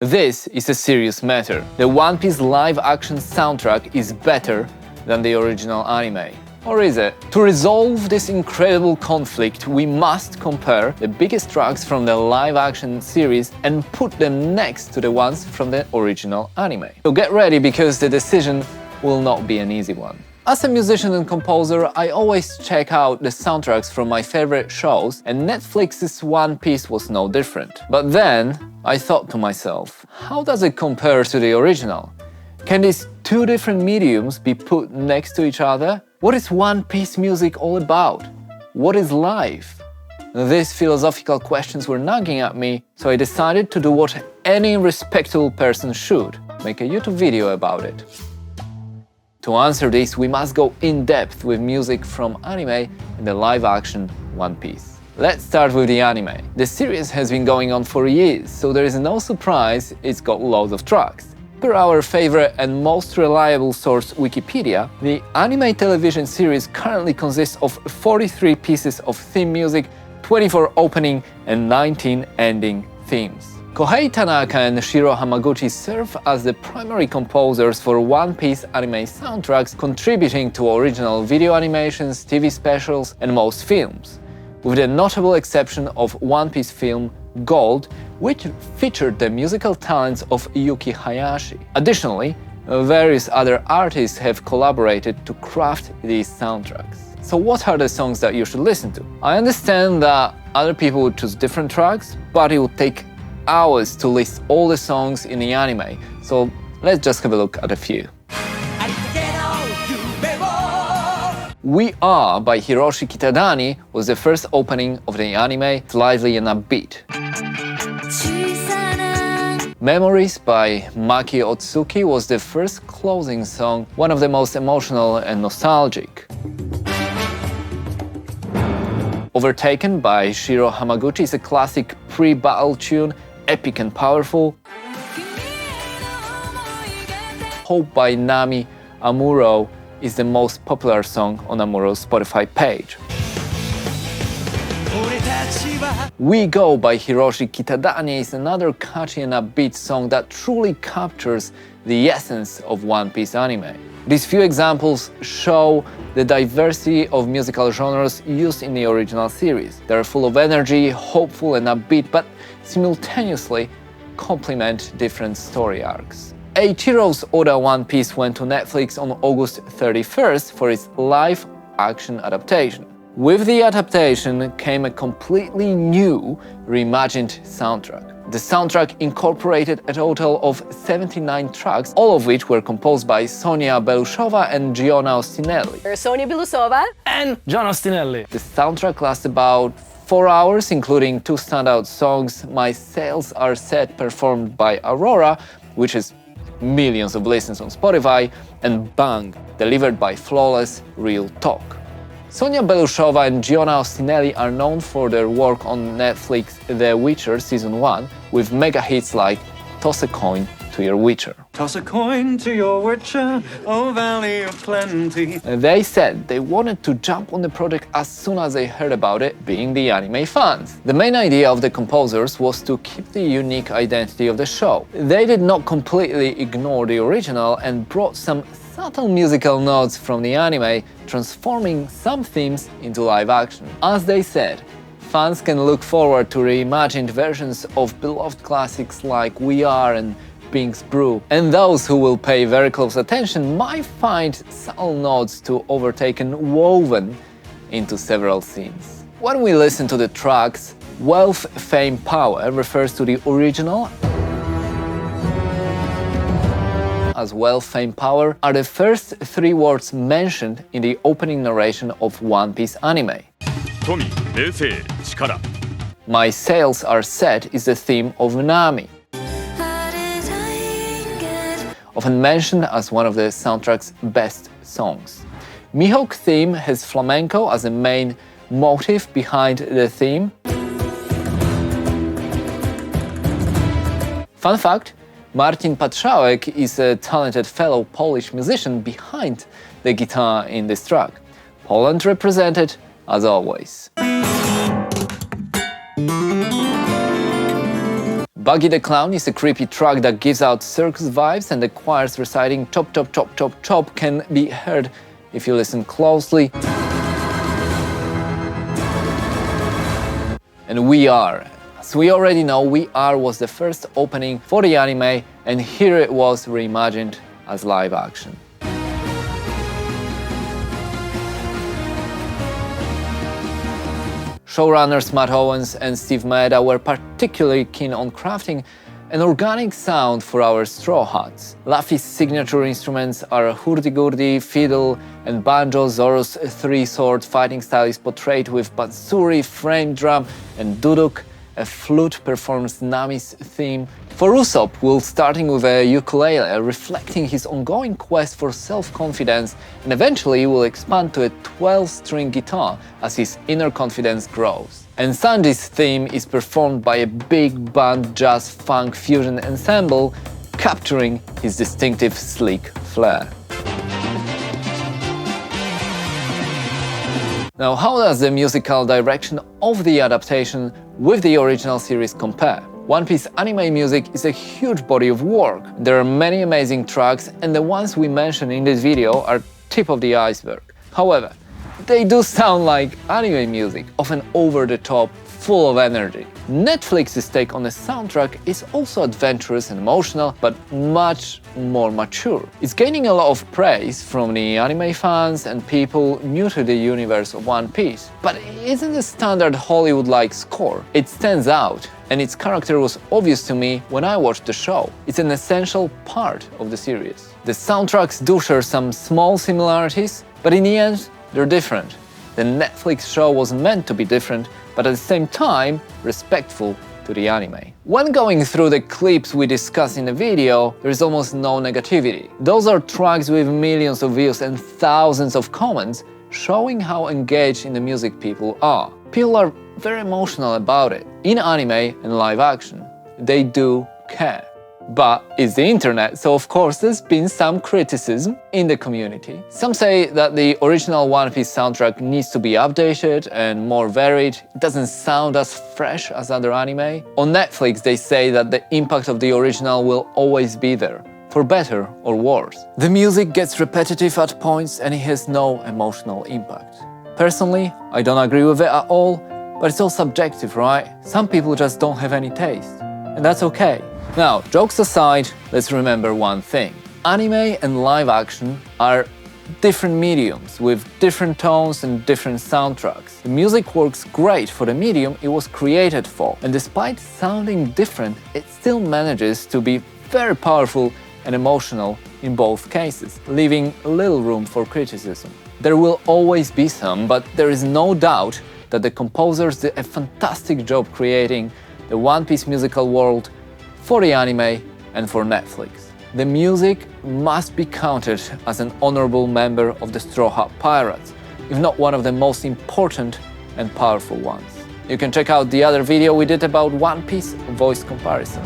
This is a serious matter. The One Piece live-action soundtrack is better than the original anime. Or is it? To resolve this incredible conflict, we must compare the biggest tracks from the live-action series and put them next to the ones from the original anime. So get ready, because the decision will not be an easy one. As a musician and composer, I always check out the soundtracks from my favorite shows, and Netflix's One Piece was no different. But then I thought to myself, how does it compare to the original? Can these two different mediums be put next to each other? What is One Piece music all about? What is life? These philosophical questions were nagging at me, so I decided to do what any respectable person should: make a YouTube video about it. To answer this, we must go in depth with music from anime and the live-action One Piece. Let's start with the anime. The series has been going on for years, so there is no surprise it's got loads of tracks. Per our favorite and most reliable source, Wikipedia, the anime television series currently consists of 43 pieces of theme music, 24 opening and 19 ending themes. Kohei Tanaka and Shiro Hamaguchi serve as the primary composers for One Piece anime soundtracks, contributing to original video animations, TV specials, and most films, with the notable exception of One Piece film Gold, which featured the musical talents of Yuki Hayashi. Additionally, various other artists have collaborated to craft these soundtracks. So what are the songs that you should listen to? I understand that other people would choose different tracks, but it would take hours to list all the songs in the anime, so let's just have a look at a few. We Are by Hiroshi Kitadani was the first opening of the anime. It's lively and upbeat. Memories by Maki Otsuki was the first closing song, one of the most emotional and nostalgic. Overtaken by Shiro Hamaguchi is a classic pre-battle tune, epic and powerful. Hope by Nami Amuro is the most popular song on Amuro's Spotify page. We Go by Hiroshi Kitadani is another catchy and upbeat song that truly captures the essence of One Piece anime. These few examples show the diversity of musical genres used in the original series. They are full of energy, hopeful and upbeat, but simultaneously complement different story arcs. Eiichiro's Oda One Piece went to Netflix on August 31st for its live-action adaptation. With the adaptation came a completely new, reimagined soundtrack. The soundtrack incorporated a total of 79 tracks, all of which were composed by Sonia Belushova and Giona Ostinelli. Sonia Belusova and John Ostinelli. The soundtrack lasts about 4 hours, including two standout songs: My Sails Are Set, performed by Aurora, which is millions of listens on Spotify, and Bang, delivered by Flawless Real Talk. Sonia Belushova and Giona Ostinelli are known for their work on Netflix The Witcher Season 1, with mega hits like Toss a Coin to Your Witcher. Toss a coin to your witcher, oh valley of plenty. They said they wanted to jump on the project as soon as they heard about it, being the anime fans. The main idea of the composers was to keep the unique identity of the show. They did not completely ignore the original and brought some subtle musical notes from the anime, transforming some themes into live action. As they said, fans can look forward to reimagined versions of beloved classics like We Are and Pink's Brew, and those who will pay very close attention might find subtle nods to Overtaken woven into several scenes. When we listen to the tracks, Wealth, Fame, Power refers to the original, as Wealth, Fame, Power are the first three words mentioned in the opening narration of One Piece anime. My Sails Are Set is the theme of Nami, often mentioned as one of the soundtrack's best songs. Mihawk theme has flamenco as the main motive behind the theme. Fun fact, Marcin Patrzałek is a talented fellow Polish musician behind the guitar in this track. Poland represented as always. Buggy the Clown is a creepy track that gives out circus vibes, and the choirs reciting chop chop chop chop chop can be heard if you listen closely. And We Are. As we already know, We Are was the first opening for the anime, and here it was reimagined as live action. Showrunners Matt Owens and Steve Maeda were particularly keen on crafting an organic sound for our Straw Hats. Luffy's signature instruments are hurdy-gurdy, fiddle, and banjo. Zoro's three-sword fighting style is portrayed with bansuri, frame drum, and duduk. A flute performs Nami's theme. For Usopp, we're starting with a ukulele, reflecting his ongoing quest for self-confidence, and eventually will expand to a 12-string guitar as his inner confidence grows. And Sanji's theme is performed by a big band jazz funk fusion ensemble, capturing his distinctive sleek flair. Now, how does the musical direction of the adaptation with the original series compare? One Piece anime music is a huge body of work. There are many amazing tracks, and the ones we mention in this video are tip of the iceberg. However, they do sound like anime music, often over the top, full of energy. Netflix's take on the soundtrack is also adventurous and emotional, but much more mature. It's gaining a lot of praise from the anime fans and people new to the universe of One Piece. But it isn't a standard Hollywood-like score. It stands out, and its character was obvious to me when I watched the show. It's an essential part of the series. The soundtracks do share some small similarities, but in the end, they're different. The Netflix show was meant to be different, but at the same time, respectful to the anime. When going through the clips we discussed in the video, there is almost no negativity. Those are tracks with millions of views and thousands of comments, showing how engaged in the music people are. People are very emotional about it. In anime and live action, they do care. But it's the internet, so of course there's been some criticism in the community. Some say that the original One Piece soundtrack needs to be updated and more varied. It doesn't sound as fresh as other anime. On Netflix they say that the impact of the original will always be there, for better or worse. The music gets repetitive at points and it has no emotional impact. Personally, I don't agree with it at all, but it's all subjective, right? Some people just don't have any taste, and that's okay. Now, jokes aside, let's remember one thing. Anime and live action are different mediums with different tones and different soundtracks. The music works great for the medium it was created for, and despite sounding different, it still manages to be very powerful and emotional in both cases, leaving little room for criticism. There will always be some, but there is no doubt that the composers did a fantastic job creating the One Piece musical world for the anime and for Netflix. The music must be counted as an honorable member of the Straw Hat Pirates, if not one of the most important and powerful ones. You can check out the other video we did about One Piece voice comparison.